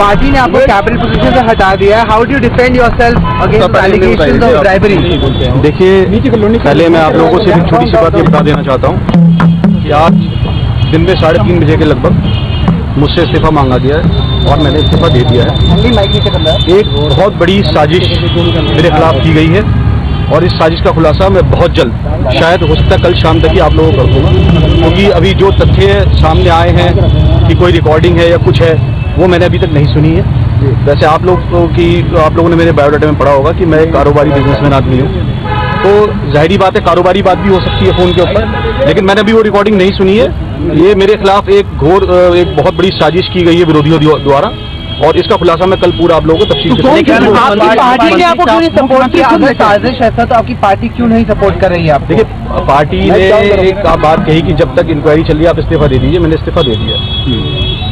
Party ने आपको cabinet position से हटा दिया है. How do you defend yourself against allegations of bribery? देखिए, पहले मैं आप लोगों से एक छोटी सी बात ये बता देना चाहता हूँ कि आज दिन में 3:30 बजे के लगभग मुझसे इस्तीफा मांगा गया है और मैंने इस्तीफा दे दिया है. एक बहुत बड़ी साजिश मेरे खिलाफ की गई है और इस साजिश का खुलासा मैं बहुत जल्द, शायद हो सकता है कल शाम तक ही आप लोगों को कर दूंगा, क्योंकि अभी जो तथ्य सामने आए हैं कि कोई रिकॉर्डिंग है या कुछ है, वो मैंने अभी तक नहीं सुनी है. वैसे आप लोगों ने मेरे बायोडाटा में पढ़ा होगा कि मैं एक कारोबारी बिजनेसमैन आदमी हूँ, तो जाहिर बात है कारोबारी बात भी हो सकती है फ़ोन के ऊपर, लेकिन मैंने अभी वो रिकॉर्डिंग नहीं सुनी है. ये मेरे खिलाफ एक बहुत बड़ी साजिश की गई है विरोधियों द्वारा और इसका खुलासा मैं कल पूरा आप लोगों को तफसील से पार्टी ने आपको क्यों नहीं सपोर्ट किया? अगर साजिश ऐसा तो आपकी पार्टी क्यों नहीं सपोर्ट कर रही है? आप देखिए, पार्टी ने एक बात कही कि जब तक इंक्वायरी चल रही है आप इस्तीफा दे दीजिए. मैंने इस्तीफा दे दिया.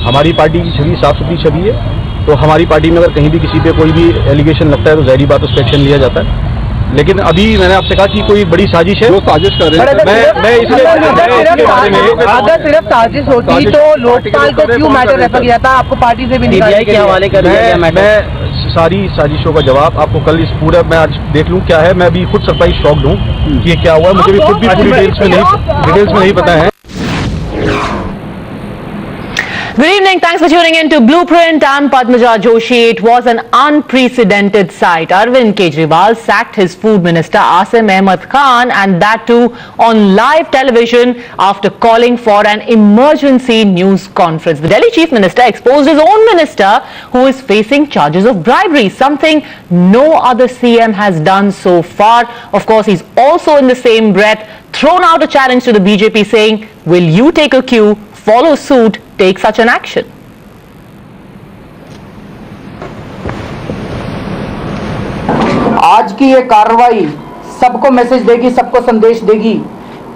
हमारी पार्टी की छवि साफ सुथरी छवि है, तो हमारी पार्टी में अगर कहीं भी किसी पे कोई भी एलिगेशन लगता है तो जाहिर बात उस पर एक्शन लिया जाता है. लेकिन अभी मैंने आपसे कहा कि कोई बड़ी साजिश है, वो साजिश कर रहे हैं. मैं इसके बारे में, अगर सिर्फ साजिश होती तो लोकपाल को क्यों मैटर रेफर किया था? आपको पार्टी से भी निकाल के हवाले कर दिया. मैं सारी साजिशों का जवाब आपको कल इस पूरा मैं आज देख लूं क्या है. मैं अभी खुद सरप्राइज शॉक्ड हूं कि ये क्या हुआ. मुझे भी खुद भी पूरी डिटेल्स में नहीं पता है. Good evening. Thanks for tuning in to Blueprint. I'm Padmaja Joshi. It was an unprecedented sight. Arvind Kejriwal sacked his food minister Asim Ahmed Khan, and that too on live television after calling for an emergency news conference. The Delhi chief minister exposed his own minister who is facing charges of bribery, something no other CM has done so far. Of course, he's also in the same breath thrown out a challenge to the BJP saying, will you take a cue, follow suit, take such an action? आज की ये कार्रवाई सबको message देगी, सबको संदेश देगी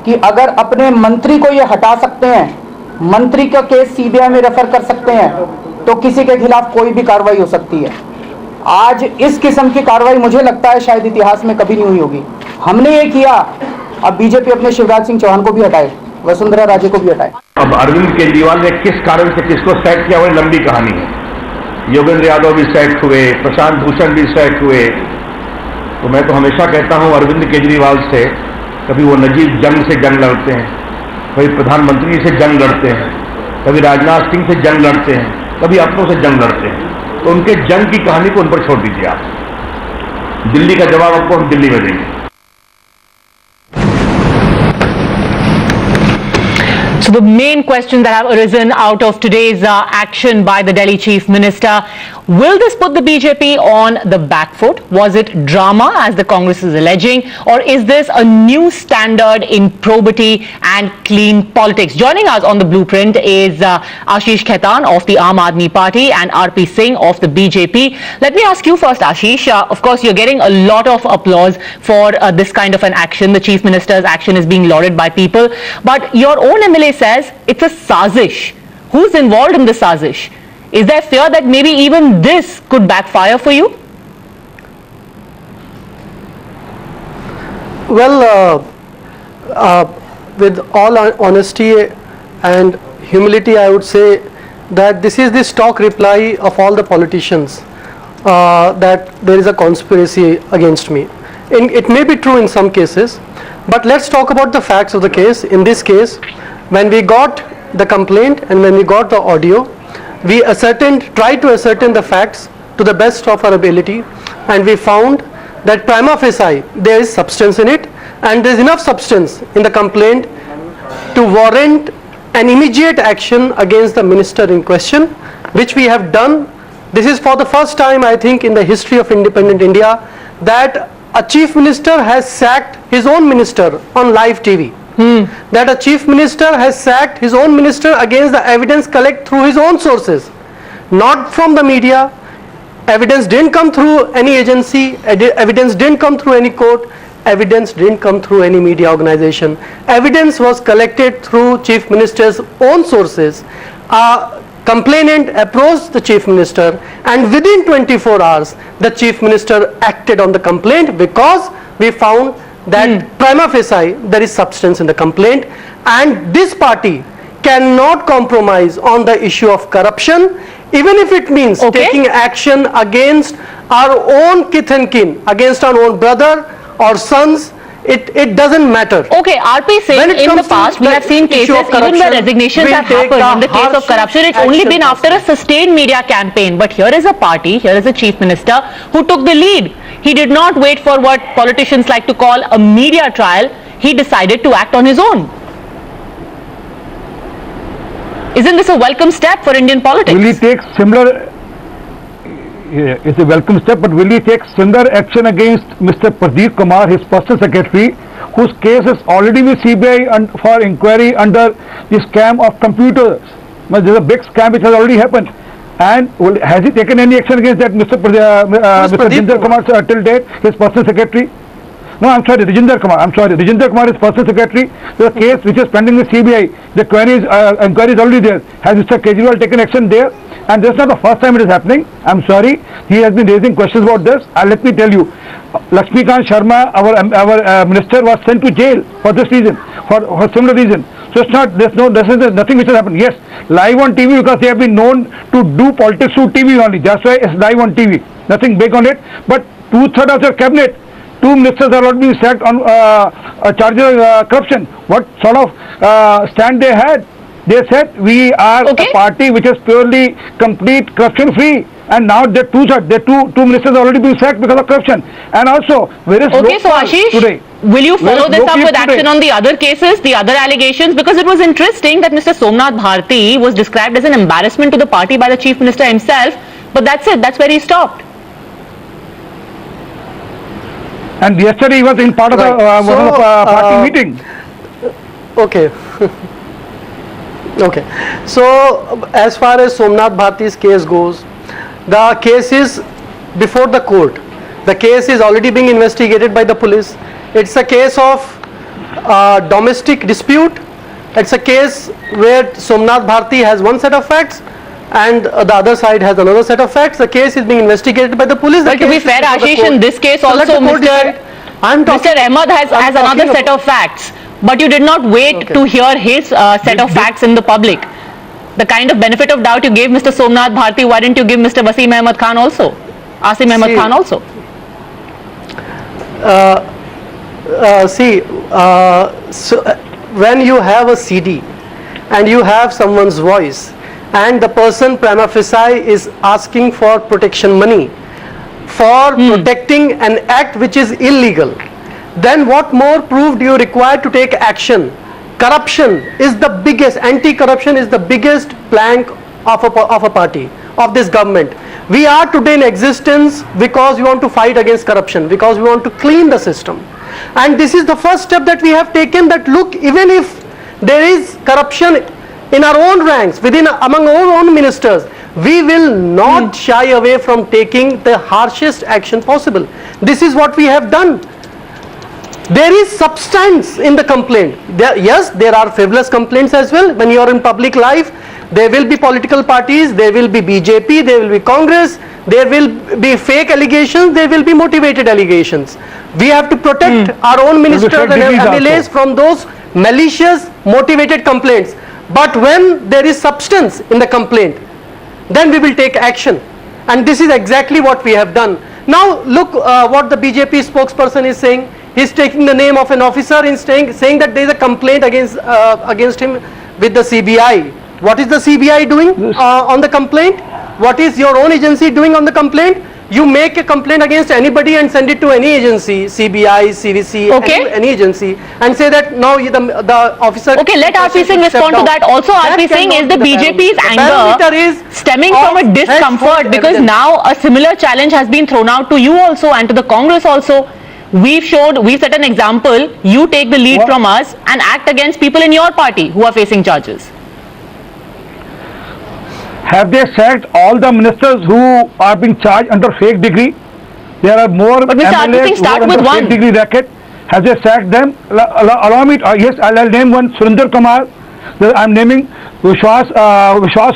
कि अगर अपने मंत्री को ये हटा सकते हैं, मंत्री का केस सीबीआई में रेफर कर सकते हैं, तो किसी के खिलाफ कोई भी कार्रवाई हो सकती है. आज इस किस्म की कार्रवाई मुझे लगता है शायद इतिहास में कभी नहीं हुई होगी. हमने ये किया, अब बीजेपी अपने शिवराज सिंह चौहान को भी हटाए, वसुंधरा राजे को भी हटाए. अब अरविंद केजरीवाल ने किस कारण से किसको सैक किया, वो लंबी कहानी है. योगेंद्र यादव भी सैक हुए, प्रशांत भूषण भी सैक हुए. तो मैं तो हमेशा कहता हूं अरविंद केजरीवाल से, कभी वो नजीब जंग से जंग लड़ते हैं, कभी प्रधानमंत्री से जंग लड़ते हैं, कभी राजनाथ सिंह से जंग लड़ते हैं, कभी अपनों से जंग लड़ते हैं. तो उनके जंग की कहानी को उन पर छोड़ दीजिए. आप दिल्ली का जवाब आपको हम दिल्ली में देंगे. So the main questions that have arisen out of today's action by the Delhi Chief Minister, will this put the BJP on the back foot? Was it drama as the Congress is alleging, or is this a new standard in probity and clean politics? Joining us on the Blueprint is Ashish Khaitan of the Aam Aadmi Party and RP Singh of the BJP. Let me ask you first, Ashish. Of course, you're getting a lot of applause for this kind of an action. The Chief Minister's action is being lauded by people, but your own MLA says it's a sazish. Who's involved in the sazish? Is there fear that maybe even this could backfire for you? Well, with all honesty and humility, I would say that this is the stock reply of all the politicians, that there is a conspiracy against me. It may be true in some cases, but let's talk about the facts of the case. In this case, when we got the complaint and when we got the audio, we tried to ascertain the facts to the best of our ability, and we found that prima facie there is substance in it, and there is enough substance in the complaint to warrant an immediate action against the minister in question, which we have done. This is for the first time, I think, in the history of independent India that a chief minister has sacked his own minister on live TV. That a chief minister has sacked his own minister against the evidence collected through his own sources, not from the media. Evidence didn't come through any agency, evidence didn't come through any court, evidence didn't come through any media organization. Evidence was collected through chief minister's own sources. A complainant approached the chief minister, and within 24 hours the chief minister acted on the complaint, because we found that prima facie there is substance in the complaint, and this party cannot compromise on the issue of corruption, even if it means taking action against our own kith and kin, against our own brother or sons. It doesn't matter. Okay, RP Singh, in the past we have seen cases even where resignations have happened in the case of corruption. It's only been after a sustained media campaign. But here is a party, here is a chief minister who took the lead. He did not wait for what politicians like to call a media trial. He decided to act on his own. Isn't this a welcome step for Indian politics? Will he take similar? It's a welcome step, but will he take similar action against Mr. Pradeep Kumar, his personal secretary, whose case is already with CBI for inquiry under the scam of computers? There's a big scam which has already happened. And has he taken any action against that Mr. Rajinder Kumar till date, his personal secretary? No, I'm sorry, Rajinder Kumar. Rajinder Kumar is personal secretary. There's a case which is pending with CBI. The inquiry is already there. Has Mr. Kejriwal taken action there? And this is not the first time it is happening. I'm sorry. He has been raising questions about this. Let me tell you, Lakshmikant Sharma, our minister, was sent to jail for this reason, for similar reason. So it's not, there's nothing which has happened. Yes, live on TV, because they have been known to do politics through TV only. That's why it's live on TV. Nothing big on it. But 2/3 of their cabinet, 2 ministers are not being sacked on charges of corruption. What sort of stand they had? They said we are a party which is purely complete corruption free, and now the two ministers are already being sacked because of corruption. And also, where is so Ashish, today? Will you follow this up with action on the other cases, the other allegations? Because it was interesting that Mr. Somnath Bharti was described as an embarrassment to the party by the chief minister himself, but that's it. That's where he stopped. And yesterday he was in part of one of the party meeting. Okay. Okay. So, as far as Somnath Bharti's case goes, the case is before the court. The case is already being investigated by the police. It's a case of domestic dispute. It's a case where Somnath Bharti has one set of facts and the other side has another set of facts. The case is being investigated by the police. But to be fair, Ashish, in this case also Mr. Ahmed has another set of facts. But you did not wait to hear his set of facts in the public. The kind of benefit of doubt you gave Mr. Somnath Bharti, why didn't you give Mr. Wasim Ahmed Khan also? Asim Ahmed Khan also? When you have a CD and you have someone's voice and the person prima facie is asking for protection money for protecting an act which is illegal, then what more proof do you require to take action? Corruption is the biggest, anti-corruption is the biggest plank of a party, of this government. We are today in existence because we want to fight against corruption, because we want to clean the system. And this is the first step that we have taken, that look, even if there is corruption in our own ranks, among our own ministers, we will not shy away from taking the harshest action possible. This is what we have done. There is substance in the complaint. Yes, there are frivolous complaints as well. When you are in public life, there will be political parties, there will be BJP, there will be Congress, there will be fake allegations, there will be motivated allegations. We have to protect our own ministers and MLAs from those malicious, motivated complaints. But when there is substance in the complaint, then we will take action. And this is exactly what we have done. Now look what the BJP spokesperson is saying. He is taking the name of an officer and saying that there is a complaint against him with the CBI. What is the CBI doing on the complaint? What is your own agency doing on the complaint? You make a complaint against anybody and send it to any agency, CBI, CVC, any agency, and say that now the officer... Okay, let RP Singh respond to that. Also, RP Singh, is the BJP's anger stemming from a discomfort because now a similar challenge has been thrown out to you also and to the Congress also. We've set an example, you take the lead from us and act against people in your party who are facing charges. Have they sacked all the ministers who are being charged under fake degree? There are more but Mr. MLAs who are under fake degree racket. Have they sacked them? Allow me, yes, I'll name one, Surinder Kumar. I'm naming Vishwas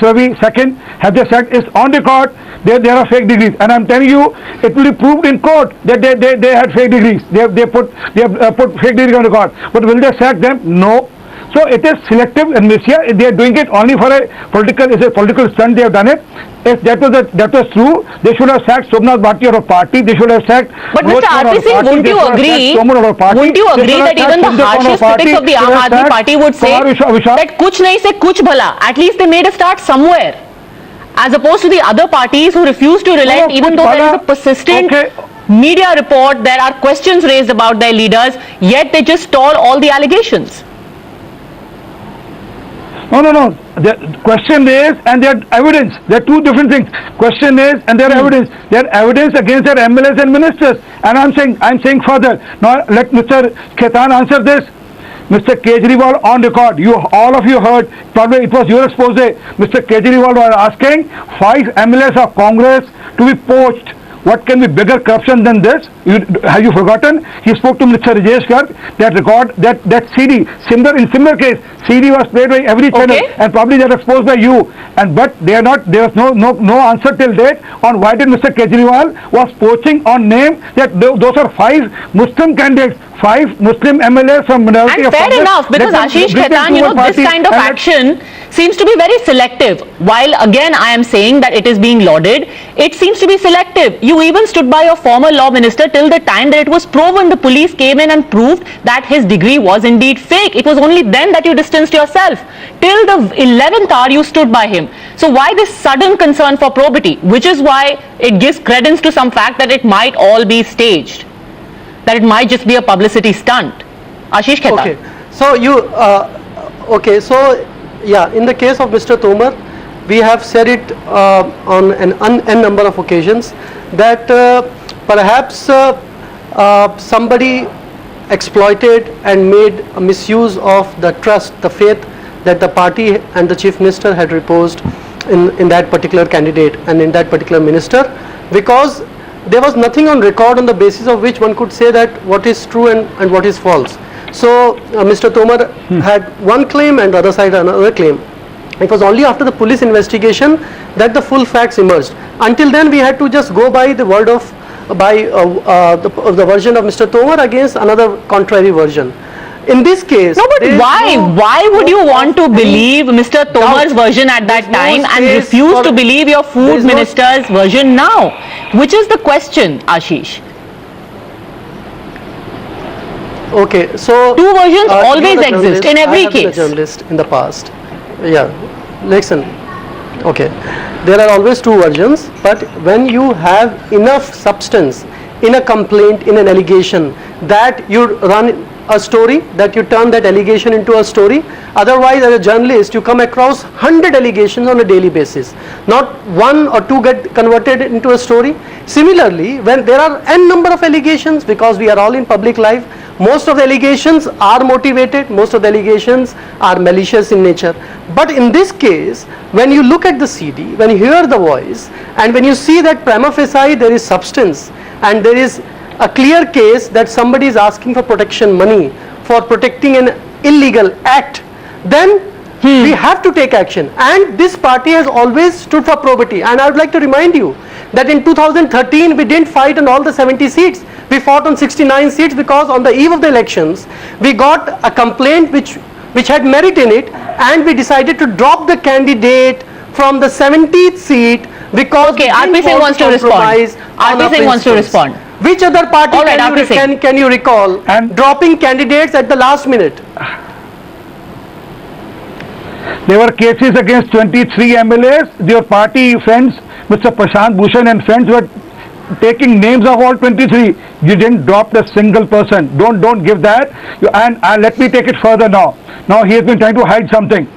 Ravi, second. Have they sacked? It's on record. There are fake degrees, and I'm telling you, it will be proved in court that they had fake degrees. They have put fake degrees on record. But will they sack them? No. So it is selective amnesia. They are doing it only for a political stunt. They have done it. If that was true, they should have sacked Somnath Bhatia out of party. They should have sacked. But Mr. R.P. Singh, wouldn't you agree that even the harshest critics of the Aam Aadmi Party would say that kuch nahi se kuch bhala? At least they made a start somewhere, as opposed to the other parties who refuse to relent, even though there is a persistent media report, there are questions raised about their leaders, yet they just stall all the allegations. No. The question is, and their evidence. There are two different things. Question is, and their evidence. Their evidence against their MLAs and ministers. And I'm saying further. Now let Mr. Khaitan answer this. Mr. Kejriwal on record. All of you heard. Probably it was your expose. Mr. Kejriwal was asking 5 MLAs of Congress to be poached. What can be bigger corruption than this? Have you forgotten? He spoke to Mr. Rajesh Garg. That CD, in similar case, CD was played by every channel, and probably they are exposed by you. But there was no answer till date on why did Mr. Kejriwal was poaching on name that those are 5 Muslim candidates, 5 Muslim MLAs from minority. And fair enough, because Ashish Khaitan, this kind of action seems to be very selective. While again I am saying that it is being lauded, it seems to be selective. You even stood by your former law minister till the time that it was proven, the police came in and proved that his degree was indeed fake. It was only then that you distanced yourself. Till the 11th hour you stood by him. So why this sudden concern for probity? Which is why it gives credence to some fact that it might all be staged, that it might just be a publicity stunt. Ashish Khaitan. Yeah, in the case of Mr. Tomar, we have said it on an number of occasions that perhaps somebody exploited and made a misuse of the trust, the faith that the party and the chief minister had reposed in that particular candidate and in that particular minister, because there was nothing on record on the basis of which one could say that what is true and what is false. So Mr. Tomar had one claim and the other side another claim. It was only after the police investigation that the full facts emerged. Until then we had to just go by the word of the version of Mr. Tomar against another contrary version. In this case, no, but why would you want to believe Mr. Tomar's version at that time and refuse to believe your food minister's version now? Which is the question, Ashish? Okay, so two versions always exist in every case. I have been a journalist in the past. Yeah, listen. Okay, there are always two versions, but when you have enough substance in a complaint, in an allegation, that you run a story, that you turn that allegation into a story. Otherwise, as a journalist, you come across 100 allegations on a daily basis. Not one or two get converted into a story. Similarly, when there are n number of allegations, because we are all in public life, most of the allegations are motivated, most of the allegations are malicious in nature. But in this case, when you look at the CD, when you hear the voice, and when you see that prima facie there is substance, and there is a clear case that somebody is asking for protection money for protecting an illegal act, then we have to take action. And this party has always stood for probity. And I would like to remind you that in 2013 we didn't fight on all the 70 seats. We fought on 69 seats because on the eve of the elections we got a complaint which had merit in it, and we decided to drop the candidate from the 70th seat because R.P. Singh wants to respond. R.P. Singh wants to respond. Which other party can you recall dropping candidates at the last minute? There were cases against 23 MLAs. Their party friends, Mr. Prashant Bhushan and friends, were taking names of all 23. You didn't drop a single person. Don't give that. And let me take it further now. Now he has been trying to hide something.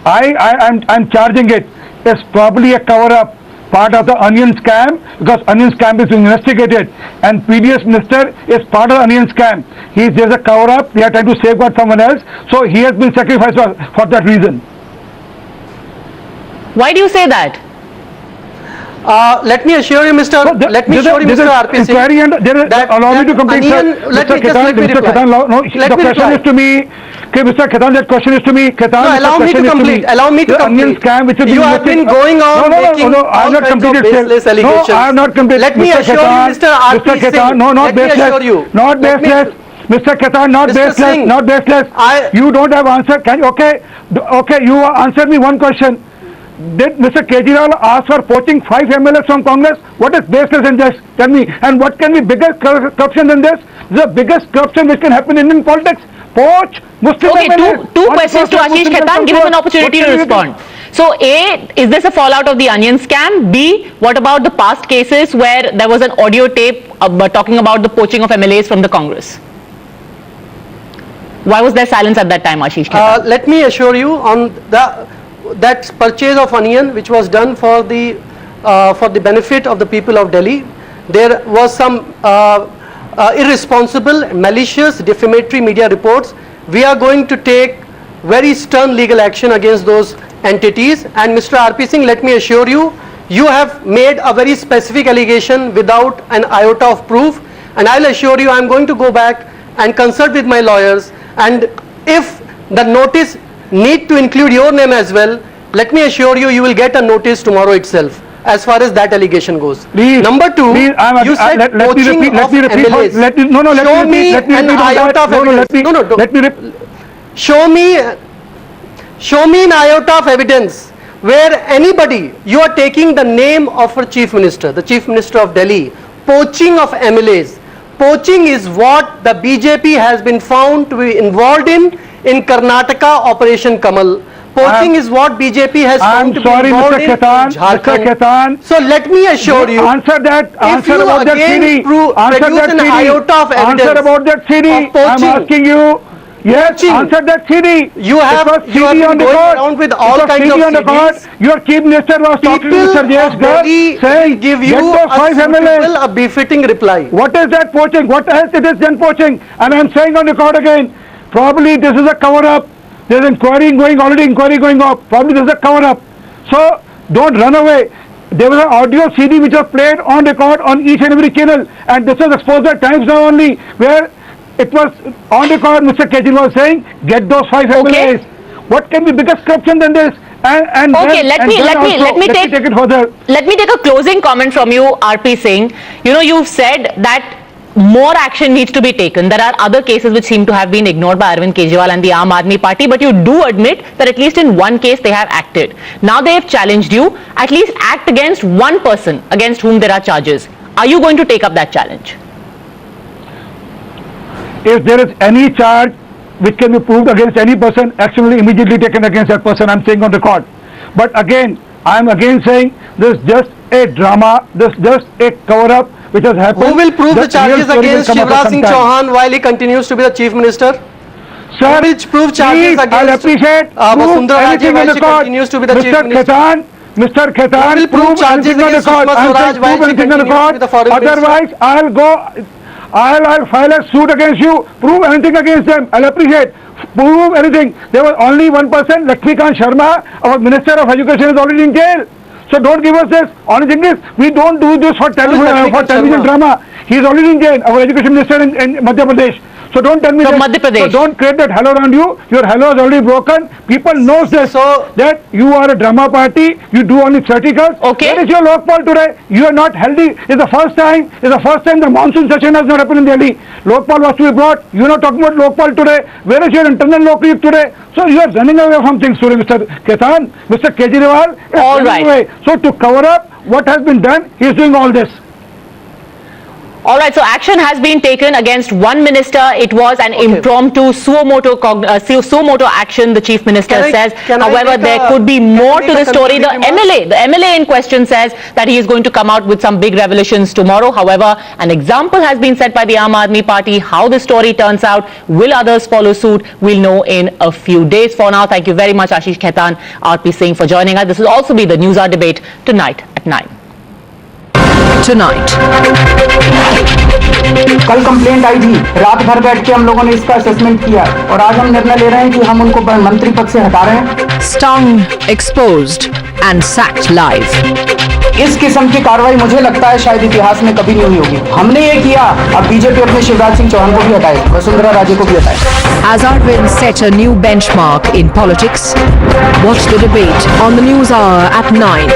I'm charging it. It's probably a cover-up, part of the onion scam, because onion scam is being investigated, and PDS minister is part of the onion scam. There's a cover-up. They are trying to safeguard someone else. So he has been sacrificed for that reason. Why do you say that? Let me assure you, Mr. R.P. Singh, allow me to complete, sir. Mr. Khaitan, no, the question is to me. Okay, Mr. Khaitan, that question is to me. Khaitan, no, allow me to complete. Allow me to complete. Scam which you have been going on making all kinds of baseless allegations. No, I have not completed. Let me assure you, Mr. R.P. Singh. No, not baseless. Not baseless. Mr. Khaitan, not Mr. baseless, Singh, not baseless. You don't have answer. Can you, okay, you answer me one question. Did Mr. Kejriwal ask for poaching 5 MLAs from Congress? What is baseless in this? Tell me. And what can be bigger corruption than this? This is the biggest corruption which can happen in Indian politics. Poach Muslim Okay, MLAs. two questions to Ashish Khaitan. Give him an opportunity to respond. So, A, is this a fallout of the onion scam? B, what about the past cases where there was an audio tape talking about the poaching of MLAs from the Congress? Why was there silence at that time, Ashish Khaitan? Let me assure you on that purchase of onion which was done for the benefit of the people of Delhi, there was some irresponsible, malicious, defamatory media reports. We are going to take very stern legal action against those entities. And Mr. R.P. Singh, let me assure you, you have made a very specific allegation without an iota of proof, and I'll assure you I am going to go back and consult with my lawyers, and if the notice need to include your name as well, let me assure you, you will get a notice tomorrow itself as far as that allegation goes. Please, Number two, please, you said poaching of MLAs. Let me repeat. Show me an iota of evidence where anybody, you are taking the name of a chief minister, the chief minister of Delhi, poaching of MLAs. Poaching is what the BJP has been found to be involved in Karnataka, Operation Kamal. Poaching is what BJP has found to be involved in Jharkhand. So let me assure you, answer about that CD. Produce an iota of evidence. Answer about that CD. I'm asking you. Yes, answer that CD. You have been going around with all kinds of CDs. Your chief minister was talking to Mr. Jayesh saying, give you a befitting reply. What is that poaching? What else it is than poaching? And I'm saying on record again, probably this is a cover-up. There's inquiry going on. Probably this is a cover-up. So don't run away. There was an audio CD which was played on record on each and every channel, and this was exposed at Times Now only, where it was on record Mr. Kejriwal saying, get those 5 MLAs. What can be biggest corruption than this? Let me take it further. Let me take a closing comment from you, R.P. Singh. You know, you've said that more action needs to be taken. There are other cases which seem to have been ignored by Arvind Kejriwal and the Aam Aadmi Party, but you do admit that at least in one case they have acted. Now they have challenged you, at least act against one person against whom there are charges. Are you going to take up that challenge? If there is any charge which can be proved against any person, action will be immediately taken against that person. I'm saying on record. But again, I'm again saying this is just a drama, this is just a cover-up which has happened. Who will prove the charges against Shivraj Singh Chauhan while he continues to be the chief minister? Sir, who will prove charges against I'll appreciate Vasundhara Raje while she continues to be the chief minister? Mr. Khaitan, will prove charges against Sushma Swaraj while she continues to be the foreign minister? Otherwise, I'll file a suit against you. Prove anything against them. I'll appreciate. Prove anything. There was only one person, Lakshmikant Sharma, our Minister of Education, is already in jail. So don't give us this. Only thing is, we don't do this for television drama. He is already in jail, our Education Minister in Madhya Pradesh. So don't tell me so don't create that halo around you. Your halo is already broken. People knows this. So that you are a drama party. You do only theatricals. Okay. Where is your Lokpal today? You are not healthy. It's the first time. The monsoon session has not happened in Delhi. Lokpal was to be brought. You are not talking about Lokpal today. Where is your internal Lokpal today? So you are running away from things today, Mr. Khaitan. Mr. Kejriwal is running away. So to cover up what has been done, he is doing all this. All right, so action has been taken against one minister. It was an impromptu suo moto action, the chief minister says. However, there could be more to the story. The MLA in question says that he is going to come out with some big revelations tomorrow. However, an example has been set by the Aam Aadmi Party. How the story turns out, will others follow suit? We'll know in a few days. For now, thank you very much, Ashish Khaitan, R.P. Singh, for joining us. This will also be the News Hour debate tonight at 9. कल complaint आई थी, रात भर बैठ के हम लोगों ने इसका असेसमेंट किया और आज हम निर्णय ले रहे हैं कि हम उनको मंत्री पद से हटा रहे हैं। Stung, exposed and sacked live. इस किस्म की कार्रवाई मुझे लगता है शायद इतिहास में कभी नहीं हुई होगी। हमने ये किया, अब बीजेपी अपने शिवराज सिंह चौहान को भी हटाए, वसुंधरा राजे को भी हटाए। As Arvind set a new benchmark in politics, watch the debate on the News Hour at 9.